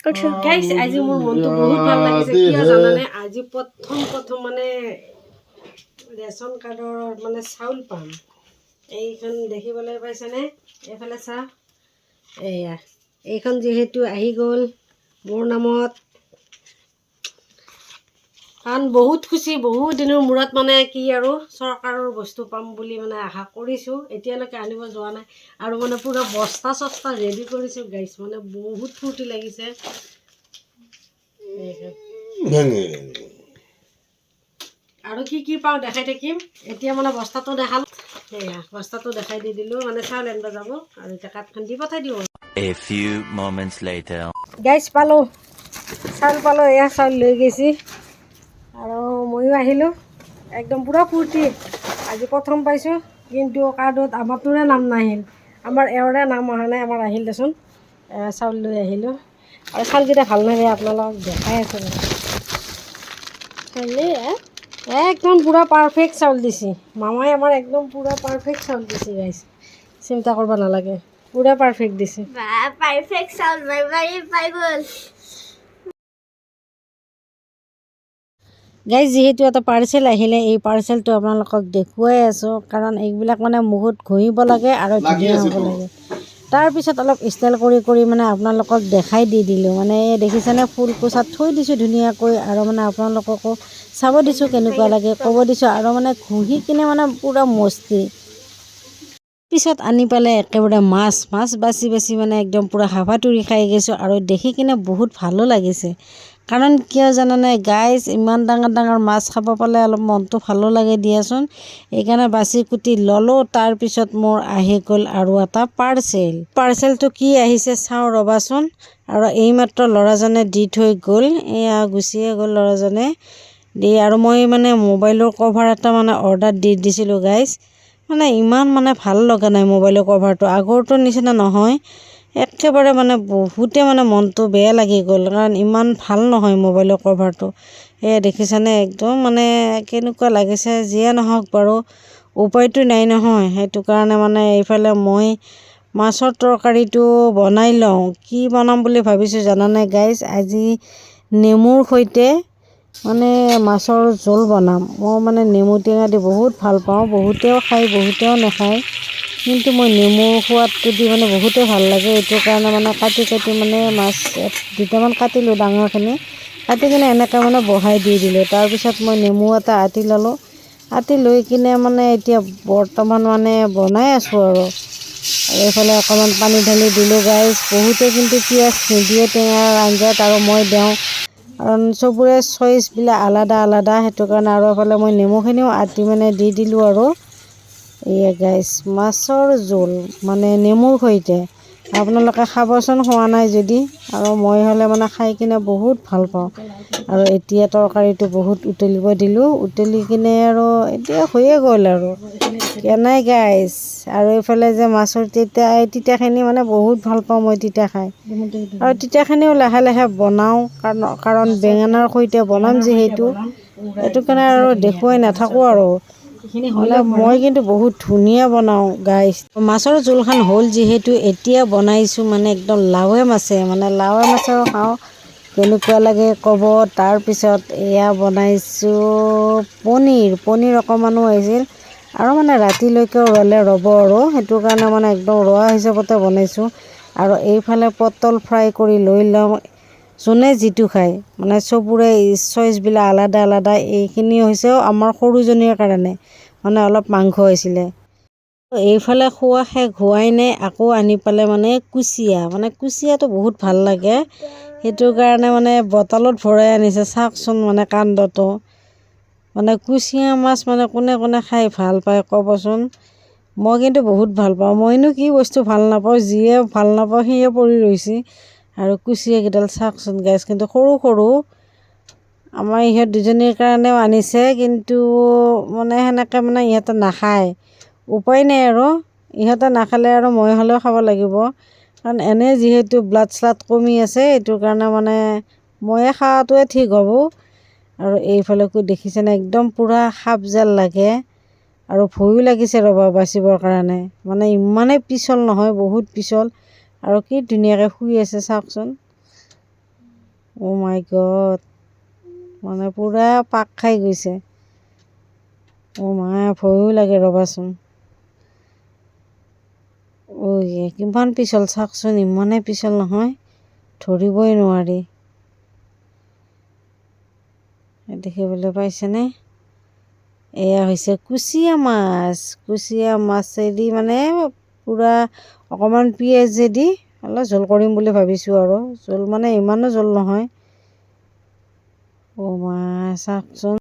গাইছ আজি মোৰ মনটো বহুত ভাল লাগিছে কিয় জানানে আজি প্ৰথম মানে ৰেচন কাৰ্ডৰ মানে চাউল পাম এইখন দেখিবলৈ পাইছেনে এইফালে চা এয়া এইখন যিহেতু আহি গ'ল মোৰ নামত কাৰণ বহুত খুচি বহুত দিনৰ মূৰত মানে কি আৰু চৰকাৰৰ বস্তু পাম বুলি মানে আশা কৰিছোঁ এতিয়ালৈকে আনিব যোৱা নাই আৰু মানে পুৰা বস্তা চস্তা ৰেডি কৰিছোঁ গাইছ মানে বহুত ফূৰ্তি লাগিছে আৰু কি পাওঁ দেখাই থাকিম এতিয়া মানে বস্তাটো দেখাল সেয়া বস্তাটো দেখাই দি দিলোঁ মানে চাউল আনিব যাব আৰু এতিয়া কাঠখন দি পঠাই দিওঁ A few moments later. গাইছ পালোঁ চাউল পালোঁ এয়া চাউল লৈ গৈছি আৰু ময়ো আহিলোঁ একদম পুৰা ফূৰ্তি আজি প্ৰথম পাইছোঁ কিন্তু কাৰ্ডত আমাৰটোৰে নাম নাহিল আমাৰ এওঁৰে নাম অহা নাই আমাৰ আহিল দেচোন চাউল লৈ আহিলোঁ আৰু চাউলকেইটা ভাল লাগে আপোনালোকক দেখাই আছোঁ একদম পুৰা পাৰফেক্ট চাউল দিছে মামাই আমাৰ একদম পুৰা পাৰফেক্ট চাউল দিছে গাইছ চিন্তা কৰিব নালাগে পুৰা পাৰফেক্ট দিছে পাৰফেক্ট চাউল পাই গ'ল গাইজ যিহেতু এটা পাৰ্চেল আহিলে এই পাৰ্চেলটো আপোনালোকক দেখুৱাই আছোঁ কাৰণ এইবিলাক মানে মুখত ঘঁহিব লাগে আৰু ধুনীয়া হ'ব লাগে তাৰপিছত অলপ ষ্টাইল কৰি মানে আপোনালোকক দেখাই দি দিলোঁ মানে দেখিছেনে ফুল কোচাত থৈ দিছোঁ ধুনীয়াকৈ আৰু মানে আপোনালোককো চাব দিছোঁ কেনেকুৱা লাগে ক'ব দিছোঁ আৰু মানে ঘঁহি কিনে মানে পূৰা মস্তি পিছত আনি পেলাই একেবাৰে মাছ বাছি মানে একদম পূৰা হাবাথুৰি খাই গৈছোঁ আৰু দেখি কিনে বহুত ভালো লাগিছে কাৰণ কিয় জানানে গাইজ ইমান ডাঙৰ মাছ খাব পালে অলপ মনটো ভালো লাগে দিয়াচোন এইকাৰণে বাছি কুটি ল'লোঁ তাৰপিছত মোৰ আহি গ'ল আৰু এটা পাৰ্চেলটো কি আহিছে চাওঁ ৰ'বাচোন আৰু এইমাত্ৰ ল'ৰাজনে দি থৈ গ'ল এয়া গুচিয়ে গ'ল ল'ৰাজনে দি আৰু মই মানে মোবাইলৰ কভাৰ এটা মানে অৰ্ডাৰ দি দিছিলোঁ গাইজ মানে ইমান মানে ভাল লগা নাই মোবাইলৰ কভাৰটো আগৰটোৰ নিচিনা নহয় একেবাৰে মানে বহুতে মানে মনটো বেয়া লাগি গ'ল কাৰণ ইমান ভাল নহয় মোবাইলৰ কভাৰটো এয়া দেখিছেনে একদম মানে কেনেকুৱা লাগিছে যিয়ে নহওক বাৰু উপায়টো নাই নহয় সেইটো কাৰণে মানে এইফালে মই মাছৰ তৰকাৰীটো বনাই লওঁ কি বনাম বুলি ভাবিছোঁ জানানে গাইজ আজি নেমুৰ সৈতে মানে মাছৰ জোল বনাম মই মানে নেমু টেঙা দি বহুত ভাল পাওঁ বহুতেও খায় বহুতেও নাখায় কিন্তু মই নেমুৰ সোৱাদটো দি মানে বহুতেই ভাল লাগে এইটো কাৰণে মানে কাটি মানে মাছ দুটামান কাটিলোঁ ডাঙৰখিনি কাটি কিনে এনেকৈ মানে বহাই দি দিলোঁ তাৰপিছত মই নেমু এটা আটি ল'লোঁ আটি লৈ কিনে মানে এতিয়া বৰ্তমান মানে বনাই আছোঁ আৰু এইফালে অকণমান পানী ঢালি দিলোঁ গাইজ বহুতে কিন্তু পিঁয়াজ নিদিয়ে টেঙাৰ আঞ্জাত আৰু মই দিওঁ কাৰণ চবৰে চইচবিলাক আলাদা সেইটো কাৰণে আৰু এফালে মই নেমুখিনিও আটি মানে দি দিলোঁ আৰু এয়া গাইজ মাছৰ জোল মানে নেমুৰ সৈতে আপোনালোকে খাবচোন খোৱা নাই যদি আৰু মই হ'লে মানে খাই কিনে বহুত ভাল পাওঁ আৰু এতিয়া তৰকাৰীটো বহুত উতলিব দিলোঁ উতলি কিনে আৰু এতিয়া হৈয়ে গ'ল আৰু কেনে গাইজ আৰু এইফালে যে মাছৰ তিতাখিনি মানে বহুত ভাল পাওঁ মই তিতা খাই আৰু তিতাখিনিও লাহে বনাওঁ কাৰণ বেঙেনাৰ সৈতে বনাম যিহেতু সেইটো কাৰণে আৰু দেখুৱাই নাথাকোঁ আৰু মানে মই কিন্তু বহুত ধুনীয়া বনাওঁ গাইজ মাছৰ জোলখন হ'ল যিহেতু এতিয়া বনাইছোঁ মানে একদম লাৱে মাছেও খাওঁ কেনেকুৱা লাগে ক'ব তাৰপিছত এয়া বনাইছোঁ পনীৰ অকণমানো আহিছিল আৰু মানে ৰাতিলৈকে ৰ'ব আৰু সেইটো কাৰণে মানে একদম ৰোৱা হিচাপতে বনাইছোঁ আৰু এইফালে পটল ফ্ৰাই কৰি লৈ লওঁ যোনে যিটো খায় মানে চবৰে চইচবিলাক আলাদা এইখিনি হৈছেও আমাৰ সৰুজনীৰ কাৰণে মানে অলপ মাংস হৈছিলে এইফালে খোৱা শেষ হোৱাই নাই আকৌ আনি পালে মানে কুচিয়াটো বহুত ভাল লাগে সেইটো কাৰণে মানে বটলত ভৰাই আনিছে চাওকচোন মানে কাণ্ডটো মানে কুচিয়া মাছ মানে কোনে খাই ভাল পায় ক'বচোন মই কিন্তু বহুত ভাল পাওঁ মইনো কি বস্তু ভাল নাপাওঁ যিয়ে ভাল নাপাওঁ সিয়ে পৰি ৰৈছে আৰু কুচিয়াকেইডাল চাওকচোন গাইজ কিন্তু সৰু আমাৰ ইহঁত দুজনীৰ কাৰণেও আনিছে কিন্তু মানে সেনেকৈ মানে ইহঁতে নাখায় উপায় নাই আৰু ইহঁতে নাখালে আৰু মই হ'লেও খাব লাগিব কাৰণ এনে যিহেতু ব্লাড শ্লাড কমি আছে এইটো কাৰণে মানে ময়ে খোৱাটোৱে ঠিক হ'ব আৰু এইফালেকো দেখিছেনে একদম পূৰা সাপ যেন লাগে আৰু ভয়ো লাগিছে ৰ'বা বাচিবৰ কাৰণে মানে ইমানেই পিছল নহয় বহুত পিছল আৰু কি ধুনীয়াকৈ শুই আছে চাওকচোন অ' মাই গড, মানে পূৰা পাক খাই গৈছে। অ' মা, ভয়ো লাগে ৰ'বাচোন। ঐ কিমান পিছল চাওকচোন, ইমানেই পিছল নহয়, ধৰিবই নোৱাৰি। দেখিবলৈ পাইছেনে? এয়া হৈছে কুচিয়া মাছ। কুচিয়া মাছেদি মানে পূৰা অকণমান পিঁয়াজেদি অলপ জোল কৰিম বুলি ভাবিছোঁ আৰু। জোল মানে ইমানো জোল নহয়। অ' মা চাওকচোন।